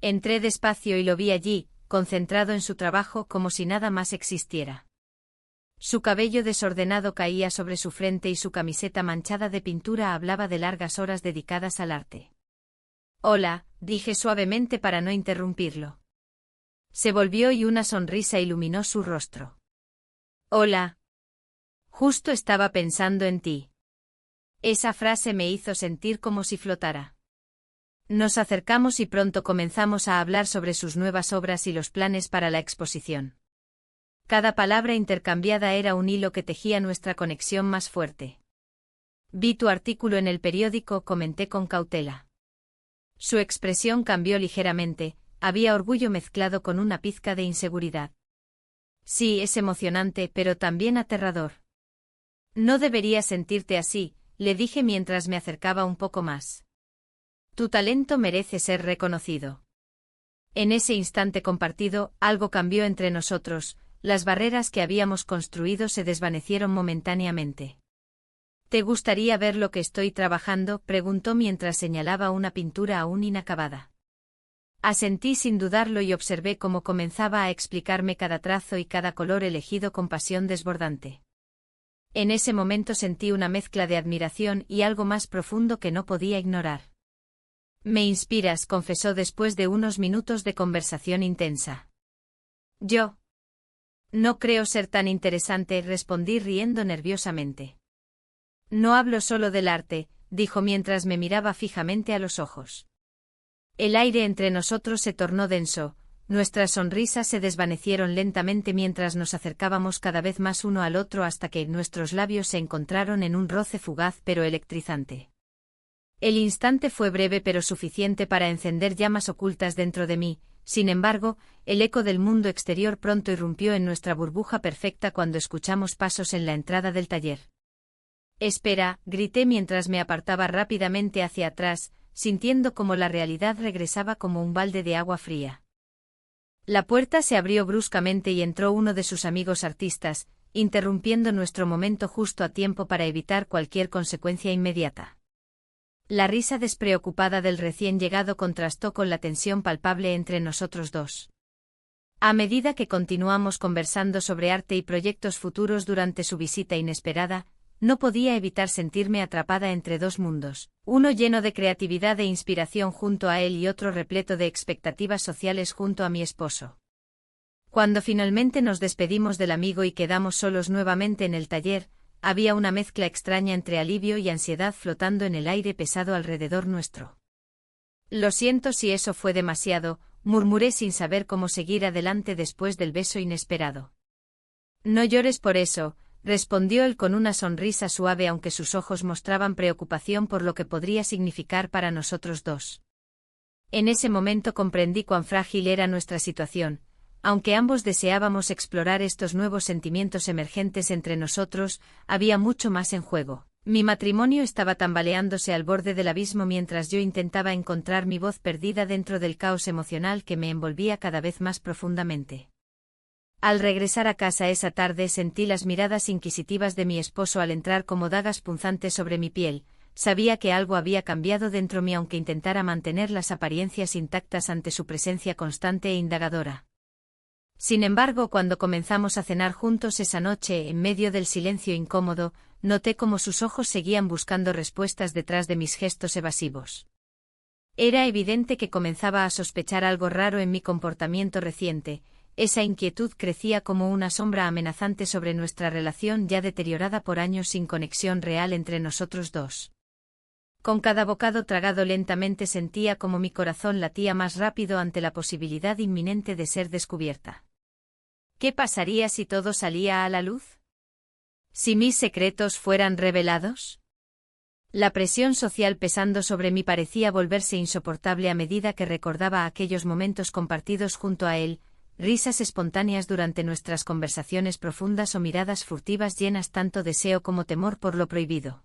Entré despacio y lo vi allí, concentrado en su trabajo como si nada más existiera. Su cabello desordenado caía sobre su frente y su camiseta manchada de pintura hablaba de largas horas dedicadas al arte. «Hola», dije suavemente para no interrumpirlo. Se volvió y una sonrisa iluminó su rostro. «Hola. Justo estaba pensando en ti». Esa frase me hizo sentir como si flotara. Nos acercamos y pronto comenzamos a hablar sobre sus nuevas obras y los planes para la exposición. Cada palabra intercambiada era un hilo que tejía nuestra conexión más fuerte. «Vi tu artículo en el periódico», comenté con cautela. Su expresión cambió ligeramente, había orgullo mezclado con una pizca de inseguridad. «Sí, es emocionante, pero también aterrador». «No deberías sentirte así», le dije mientras me acercaba un poco más. «Tu talento merece ser reconocido». En ese instante compartido, algo cambió entre nosotros, las barreras que habíamos construido se desvanecieron momentáneamente. «¿Te gustaría ver lo que estoy trabajando?», preguntó mientras señalaba una pintura aún inacabada. Asentí sin dudarlo y observé cómo comenzaba a explicarme cada trazo y cada color elegido con pasión desbordante. En ese momento sentí una mezcla de admiración y algo más profundo que no podía ignorar. «Me inspiras», confesó después de unos minutos de conversación intensa. «Yo no creo ser tan interesante», respondí riendo nerviosamente. «No hablo solo del arte», dijo mientras me miraba fijamente a los ojos. El aire entre nosotros se tornó denso, nuestras sonrisas se desvanecieron lentamente mientras nos acercábamos cada vez más uno al otro hasta que nuestros labios se encontraron en un roce fugaz pero electrizante. El instante fue breve pero suficiente para encender llamas ocultas dentro de mí. Sin embargo, el eco del mundo exterior pronto irrumpió en nuestra burbuja perfecta cuando escuchamos pasos en la entrada del taller. «Espera», grité mientras me apartaba rápidamente hacia atrás, sintiendo como la realidad regresaba como un balde de agua fría. La puerta se abrió bruscamente y entró uno de sus amigos artistas, interrumpiendo nuestro momento justo a tiempo para evitar cualquier consecuencia inmediata. La risa despreocupada del recién llegado contrastó con la tensión palpable entre nosotros dos. A medida que continuamos conversando sobre arte y proyectos futuros durante su visita inesperada, no podía evitar sentirme atrapada entre dos mundos, uno lleno de creatividad e inspiración junto a él y otro repleto de expectativas sociales junto a mi esposo. Cuando finalmente nos despedimos del amigo y quedamos solos nuevamente en el taller, había una mezcla extraña entre alivio y ansiedad flotando en el aire pesado alrededor nuestro. «Lo siento si eso fue demasiado», murmuré sin saber cómo seguir adelante después del beso inesperado. «No llores por eso», respondió él con una sonrisa suave aunque sus ojos mostraban preocupación por lo que podría significar para nosotros dos. En ese momento comprendí cuán frágil era nuestra situación. Aunque ambos deseábamos explorar estos nuevos sentimientos emergentes entre nosotros, había mucho más en juego. Mi matrimonio estaba tambaleándose al borde del abismo mientras yo intentaba encontrar mi voz perdida dentro del caos emocional que me envolvía cada vez más profundamente. Al regresar a casa esa tarde sentí las miradas inquisitivas de mi esposo al entrar como dagas punzantes sobre mi piel. Sabía que algo había cambiado dentro mí aunque intentara mantener las apariencias intactas ante su presencia constante e indagadora. Sin embargo, cuando comenzamos a cenar juntos esa noche, en medio del silencio incómodo, noté cómo sus ojos seguían buscando respuestas detrás de mis gestos evasivos. Era evidente que comenzaba a sospechar algo raro en mi comportamiento reciente. Esa inquietud crecía como una sombra amenazante sobre nuestra relación ya deteriorada por años sin conexión real entre nosotros dos. Con cada bocado tragado lentamente sentía como mi corazón latía más rápido ante la posibilidad inminente de ser descubierta. ¿Qué pasaría si todo salía a la luz? ¿Si mis secretos fueran revelados? La presión social pesando sobre mí parecía volverse insoportable a medida que recordaba aquellos momentos compartidos junto a él, risas espontáneas durante nuestras conversaciones profundas o miradas furtivas llenas tanto deseo como temor por lo prohibido.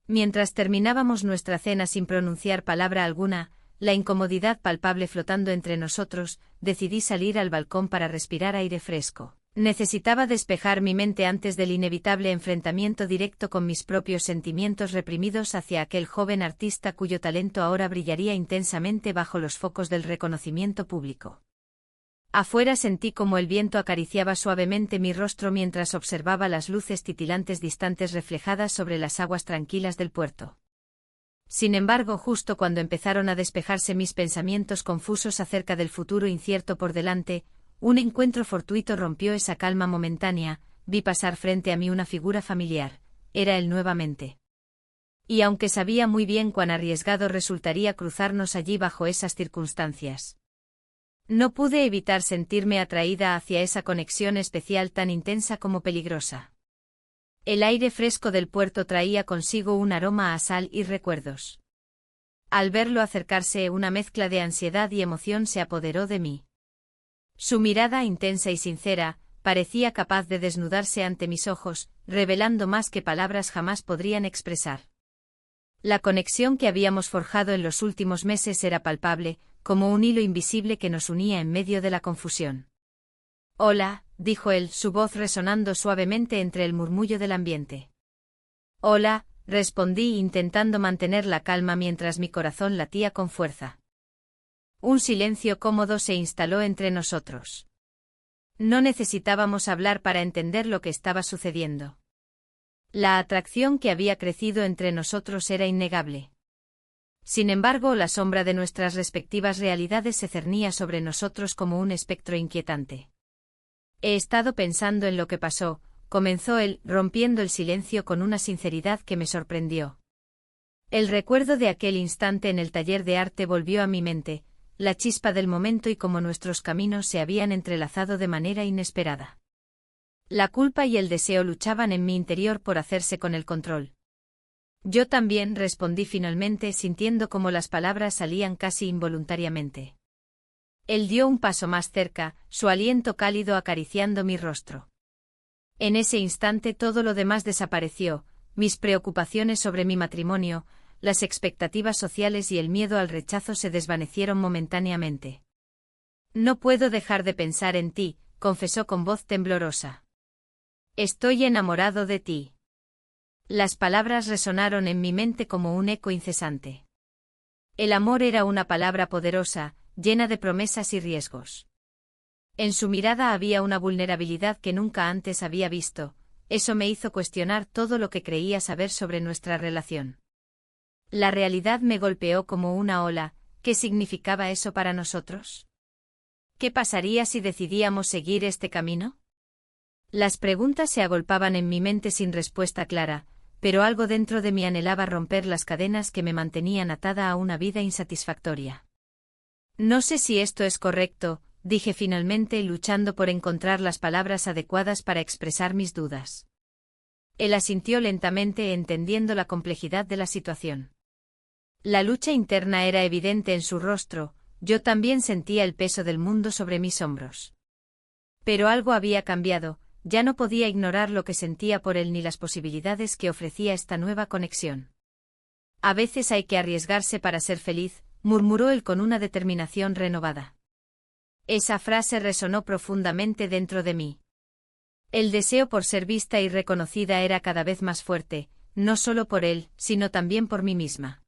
Mientras terminábamos nuestra cena sin pronunciar palabra alguna, la incomodidad palpable flotando entre nosotros, decidí salir al balcón para respirar aire fresco. Necesitaba despejar mi mente antes del inevitable enfrentamiento directo con mis propios sentimientos reprimidos hacia aquel joven artista cuyo talento ahora brillaría intensamente bajo los focos del reconocimiento público. Afuera sentí como el viento acariciaba suavemente mi rostro mientras observaba las luces titilantes distantes reflejadas sobre las aguas tranquilas del puerto. Sin embargo, justo cuando empezaron a despejarse mis pensamientos confusos acerca del futuro incierto por delante, un encuentro fortuito rompió esa calma momentánea. Vi pasar frente a mí una figura familiar. Era él nuevamente. Y aunque sabía muy bien cuán arriesgado resultaría cruzarnos allí bajo esas circunstancias, no pude evitar sentirme atraída hacia esa conexión especial tan intensa como peligrosa. El aire fresco del puerto traía consigo un aroma a sal y recuerdos. Al verlo acercarse, una mezcla de ansiedad y emoción se apoderó de mí. Su mirada intensa y sincera parecía capaz de desnudarse ante mis ojos, revelando más que palabras jamás podrían expresar. La conexión que habíamos forjado en los últimos meses era palpable, como un hilo invisible que nos unía en medio de la confusión. «Hola», dijo él, su voz resonando suavemente entre el murmullo del ambiente. «Hola», respondí intentando mantener la calma mientras mi corazón latía con fuerza. Un silencio cómodo se instaló entre nosotros. No necesitábamos hablar para entender lo que estaba sucediendo. La atracción que había crecido entre nosotros era innegable. Sin embargo, la sombra de nuestras respectivas realidades se cernía sobre nosotros como un espectro inquietante. «He estado pensando en lo que pasó», comenzó él, rompiendo el silencio con una sinceridad que me sorprendió. El recuerdo de aquel instante en el taller de arte volvió a mi mente, la chispa del momento y cómo nuestros caminos se habían entrelazado de manera inesperada. La culpa y el deseo luchaban en mi interior por hacerse con el control. «Yo también», respondí finalmente, sintiendo cómo las palabras salían casi involuntariamente. Él dio un paso más cerca, su aliento cálido acariciando mi rostro. En ese instante todo lo demás desapareció, mis preocupaciones sobre mi matrimonio, las expectativas sociales y el miedo al rechazo se desvanecieron momentáneamente. «No puedo dejar de pensar en ti», confesó con voz temblorosa. «Estoy enamorado de ti». Las palabras resonaron en mi mente como un eco incesante. El amor era una palabra poderosa, llena de promesas y riesgos. En su mirada había una vulnerabilidad que nunca antes había visto. Eso me hizo cuestionar todo lo que creía saber sobre nuestra relación. La realidad me golpeó como una ola. ¿Qué significaba eso para nosotros? ¿Qué pasaría si decidíamos seguir este camino? Las preguntas se agolpaban en mi mente sin respuesta clara, pero algo dentro de mí anhelaba romper las cadenas que me mantenían atada a una vida insatisfactoria. «No sé si esto es correcto», dije finalmente, luchando por encontrar las palabras adecuadas para expresar mis dudas. Él asintió lentamente, entendiendo la complejidad de la situación. La lucha interna era evidente en su rostro, yo también sentía el peso del mundo sobre mis hombros. Pero algo había cambiado. Ya no podía ignorar lo que sentía por él ni las posibilidades que ofrecía esta nueva conexión. «A veces hay que arriesgarse para ser feliz», murmuró él con una determinación renovada. Esa frase resonó profundamente dentro de mí. El deseo por ser vista y reconocida era cada vez más fuerte, no solo por él, sino también por mí misma.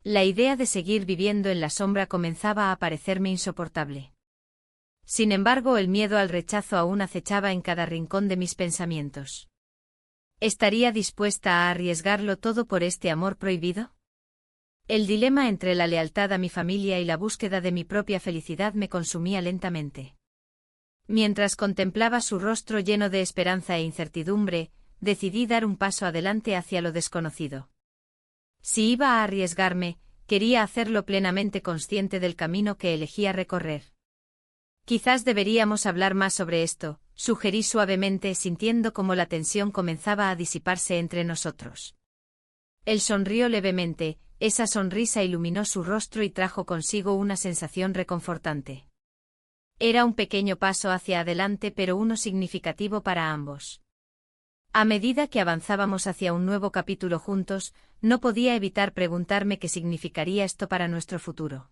La idea de seguir viviendo en la sombra comenzaba a parecerme insoportable. Sin embargo, el miedo al rechazo aún acechaba en cada rincón de mis pensamientos. ¿Estaría dispuesta a arriesgarlo todo por este amor prohibido? El dilema entre la lealtad a mi familia y la búsqueda de mi propia felicidad me consumía lentamente. Mientras contemplaba su rostro lleno de esperanza e incertidumbre, decidí dar un paso adelante hacia lo desconocido. Si iba a arriesgarme, quería hacerlo plenamente consciente del camino que elegía recorrer. «Quizás deberíamos hablar más sobre esto», sugerí suavemente, sintiendo cómo la tensión comenzaba a disiparse entre nosotros. Él sonrió levemente, esa sonrisa iluminó su rostro y trajo consigo una sensación reconfortante. Era un pequeño paso hacia adelante, pero uno significativo para ambos. A medida que avanzábamos hacia un nuevo capítulo juntos, no podía evitar preguntarme qué significaría esto para nuestro futuro.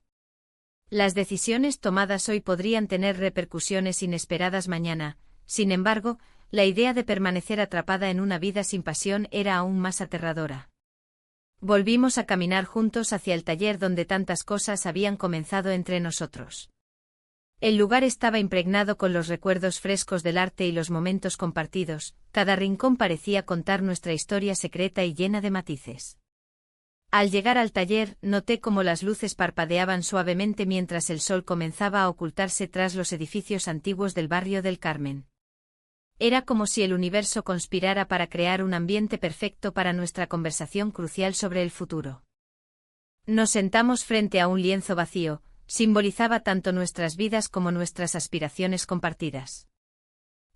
Las decisiones tomadas hoy podrían tener repercusiones inesperadas mañana. Sin embargo, la idea de permanecer atrapada en una vida sin pasión era aún más aterradora. Volvimos a caminar juntos hacia el taller donde tantas cosas habían comenzado entre nosotros. El lugar estaba impregnado con los recuerdos frescos del arte y los momentos compartidos, cada rincón parecía contar nuestra historia secreta y llena de matices. Al llegar al taller, noté cómo las luces parpadeaban suavemente mientras el sol comenzaba a ocultarse tras los edificios antiguos del barrio del Carmen. Era como si el universo conspirara para crear un ambiente perfecto para nuestra conversación crucial sobre el futuro. Nos sentamos frente a un lienzo vacío, simbolizaba tanto nuestras vidas como nuestras aspiraciones compartidas.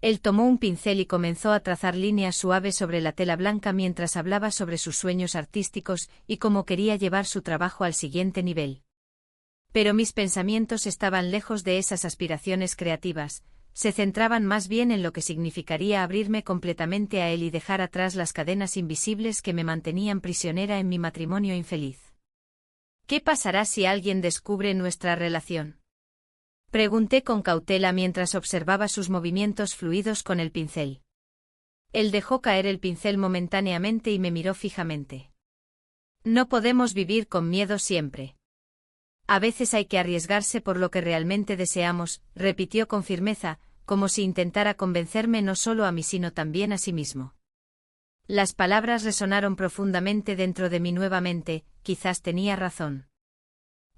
Él tomó un pincel y comenzó a trazar líneas suaves sobre la tela blanca mientras hablaba sobre sus sueños artísticos y cómo quería llevar su trabajo al siguiente nivel. Pero mis pensamientos estaban lejos de esas aspiraciones creativas, se centraban más bien en lo que significaría abrirme completamente a él y dejar atrás las cadenas invisibles que me mantenían prisionera en mi matrimonio infeliz. ¿Qué pasará si alguien descubre nuestra relación? Pregunté con cautela mientras observaba sus movimientos fluidos con el pincel. Él dejó caer el pincel momentáneamente y me miró fijamente. No podemos vivir con miedo siempre. A veces hay que arriesgarse por lo que realmente deseamos, repitió con firmeza, como si intentara convencerme no solo a mí sino también a sí mismo. Las palabras resonaron profundamente dentro de mí nuevamente, quizás tenía razón.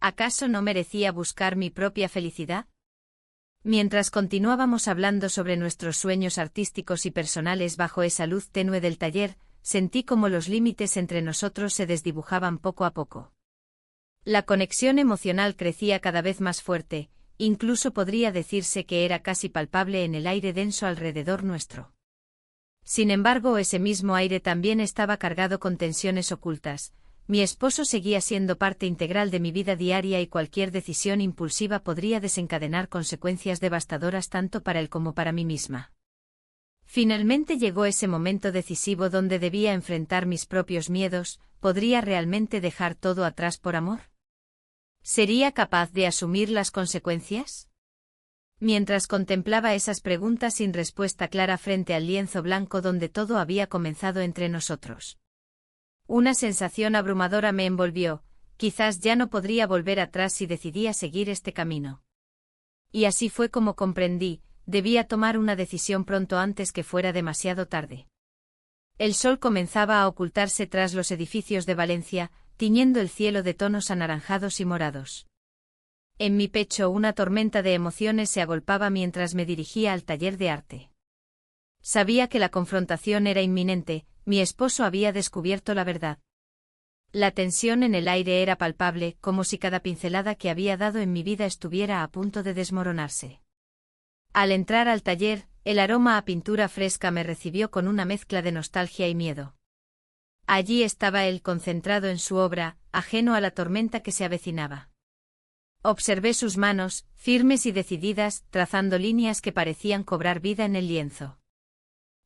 ¿Acaso no merecía buscar mi propia felicidad? Mientras continuábamos hablando sobre nuestros sueños artísticos y personales bajo esa luz tenue del taller, sentí como los límites entre nosotros se desdibujaban poco a poco. La conexión emocional crecía cada vez más fuerte, incluso podría decirse que era casi palpable en el aire denso alrededor nuestro. Sin embargo, ese mismo aire también estaba cargado con tensiones ocultas. Mi esposo seguía siendo parte integral de mi vida diaria y cualquier decisión impulsiva podría desencadenar consecuencias devastadoras tanto para él como para mí misma. Finalmente llegó ese momento decisivo donde debía enfrentar mis propios miedos. ¿Podría realmente dejar todo atrás por amor? ¿Sería capaz de asumir las consecuencias? Mientras contemplaba esas preguntas sin respuesta clara frente al lienzo blanco donde todo había comenzado entre nosotros. Una sensación abrumadora me envolvió, quizás ya no podría volver atrás si decidía seguir este camino. Y así fue como comprendí, debía tomar una decisión pronto antes que fuera demasiado tarde. El sol comenzaba a ocultarse tras los edificios de Valencia, tiñendo el cielo de tonos anaranjados y morados. En mi pecho una tormenta de emociones se agolpaba mientras me dirigía al taller de arte. Sabía que la confrontación era inminente, mi esposo había descubierto la verdad. La tensión en el aire era palpable, como si cada pincelada que había dado en mi vida estuviera a punto de desmoronarse. Al entrar al taller, el aroma a pintura fresca me recibió con una mezcla de nostalgia y miedo. Allí estaba él concentrado en su obra, ajeno a la tormenta que se avecinaba. Observé sus manos, firmes y decididas, trazando líneas que parecían cobrar vida en el lienzo.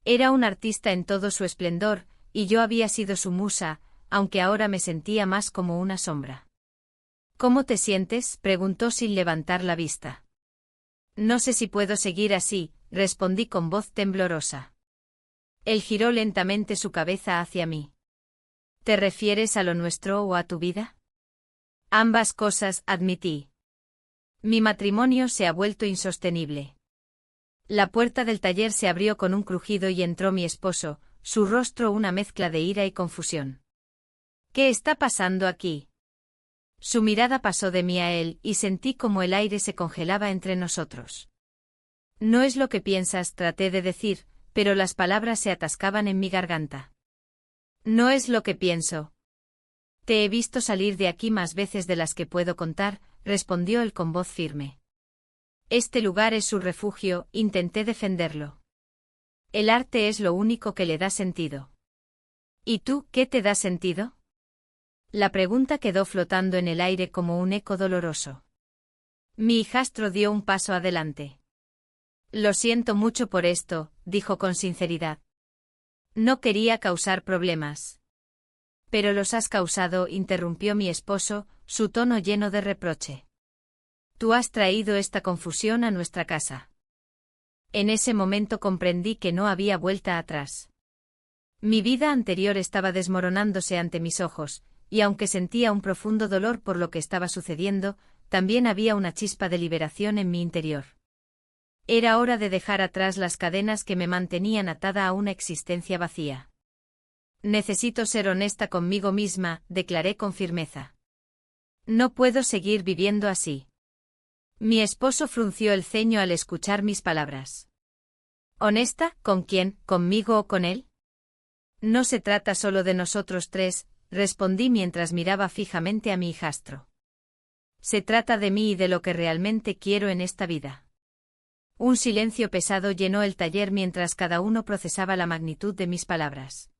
Era un artista en todo su esplendor, y yo había sido su musa, aunque ahora me sentía más como una sombra. ¿Cómo te sientes?, preguntó sin levantar la vista. No sé si puedo seguir así, respondí con voz temblorosa. Él giró lentamente su cabeza hacia mí. ¿Te refieres a lo nuestro o a tu vida? Ambas cosas, admití. Mi matrimonio se ha vuelto insostenible. La puerta del taller se abrió con un crujido y entró mi esposo, su rostro una mezcla de ira y confusión. ¿Qué está pasando aquí? Su mirada pasó de mí a él y sentí como el aire se congelaba entre nosotros. No es lo que piensas, traté de decir, pero las palabras se atascaban en mi garganta. No es lo que pienso. Te he visto salir de aquí más veces de las que puedo contar, respondió él con voz firme. Este lugar es su refugio, intenté defenderlo. El arte es lo único que le da sentido. ¿Y tú, qué te da sentido? La pregunta quedó flotando en el aire como un eco doloroso. Mi hijastro dio un paso adelante. Lo siento mucho por esto, dijo con sinceridad. No quería causar problemas. Pero los has causado, interrumpió mi esposo, su tono lleno de reproche. Tú has traído esta confusión a nuestra casa. En ese momento comprendí que no había vuelta atrás. Mi vida anterior estaba desmoronándose ante mis ojos, y aunque sentía un profundo dolor por lo que estaba sucediendo, también había una chispa de liberación en mi interior. Era hora de dejar atrás las cadenas que me mantenían atada a una existencia vacía. Necesito ser honesta conmigo misma, declaré con firmeza. No puedo seguir viviendo así. Mi esposo frunció el ceño al escuchar mis palabras. ¿Honesta? ¿Con quién? ¿Conmigo o con él? No se trata solo de nosotros tres, respondí mientras miraba fijamente a mi hijastro. Se trata de mí y de lo que realmente quiero en esta vida. Un silencio pesado llenó el taller mientras cada uno procesaba la magnitud de mis palabras.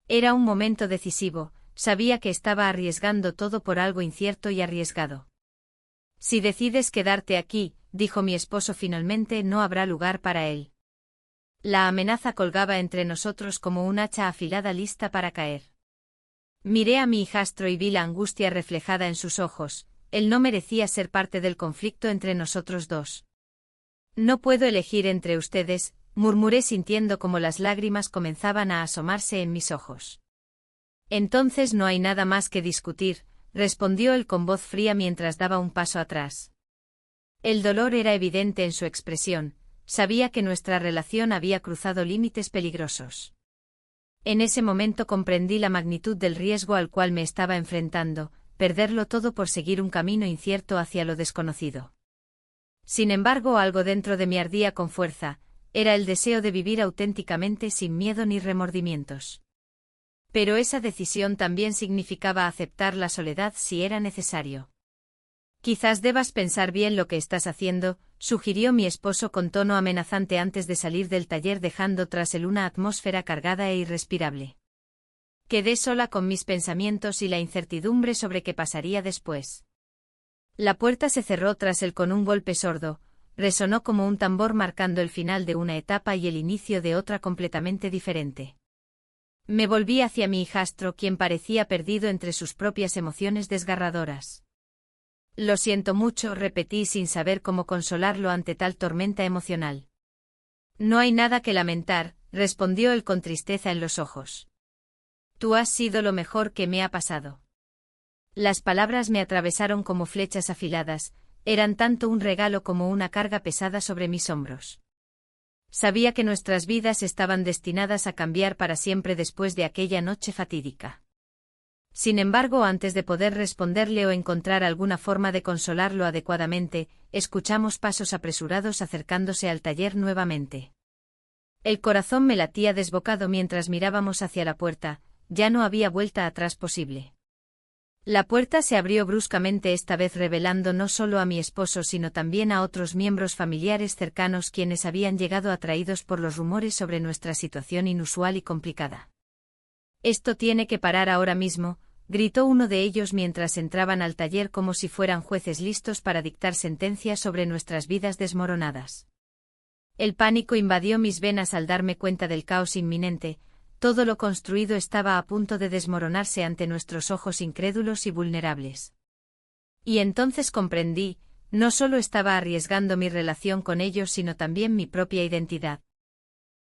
Era un momento decisivo, sabía que estaba arriesgando todo por algo incierto y arriesgado. Si decides quedarte aquí, dijo mi esposo finalmente, no habrá lugar para él. La amenaza colgaba entre nosotros como un hacha afilada lista para caer. Miré a mi hijastro y vi la angustia reflejada en sus ojos, él no merecía ser parte del conflicto entre nosotros dos. No puedo elegir entre ustedes, murmuré sintiendo como las lágrimas comenzaban a asomarse en mis ojos. Entonces no hay nada más que discutir, respondió él con voz fría mientras daba un paso atrás. El dolor era evidente en su expresión, sabía que nuestra relación había cruzado límites peligrosos. En ese momento comprendí la magnitud del riesgo al cual me estaba enfrentando, perderlo todo por seguir un camino incierto hacia lo desconocido. Sin embargo, algo dentro de mí ardía con fuerza, era el deseo de vivir auténticamente sin miedo ni remordimientos. Pero esa decisión también significaba aceptar la soledad si era necesario. Quizás debas pensar bien lo que estás haciendo, sugirió mi esposo con tono amenazante antes de salir del taller dejando tras él una atmósfera cargada e irrespirable. Quedé sola con mis pensamientos y la incertidumbre sobre qué pasaría después. La puerta se cerró tras él con un golpe sordo, resonó como un tambor marcando el final de una etapa y el inicio de otra completamente diferente. Me volví hacia mi hijastro, quien parecía perdido entre sus propias emociones desgarradoras. Lo siento mucho, repetí sin saber cómo consolarlo ante tal tormenta emocional. No hay nada que lamentar, respondió él con tristeza en los ojos. Tú has sido lo mejor que me ha pasado. Las palabras me atravesaron como flechas afiladas, eran tanto un regalo como una carga pesada sobre mis hombros. Sabía que nuestras vidas estaban destinadas a cambiar para siempre después de aquella noche fatídica. Sin embargo, antes de poder responderle o encontrar alguna forma de consolarlo adecuadamente, escuchamos pasos apresurados acercándose al taller nuevamente. El corazón me latía desbocado mientras mirábamos hacia la puerta, ya no había vuelta atrás posible. La puerta se abrió bruscamente, esta vez revelando no solo a mi esposo sino también a otros miembros familiares cercanos quienes habían llegado atraídos por los rumores sobre nuestra situación inusual y complicada. Esto tiene que parar ahora mismo, gritó uno de ellos mientras entraban al taller como si fueran jueces listos para dictar sentencias sobre nuestras vidas desmoronadas. El pánico invadió mis venas al darme cuenta del caos inminente. Todo lo construido estaba a punto de desmoronarse ante nuestros ojos incrédulos y vulnerables. Y entonces comprendí, no solo estaba arriesgando mi relación con ellos sino también mi propia identidad.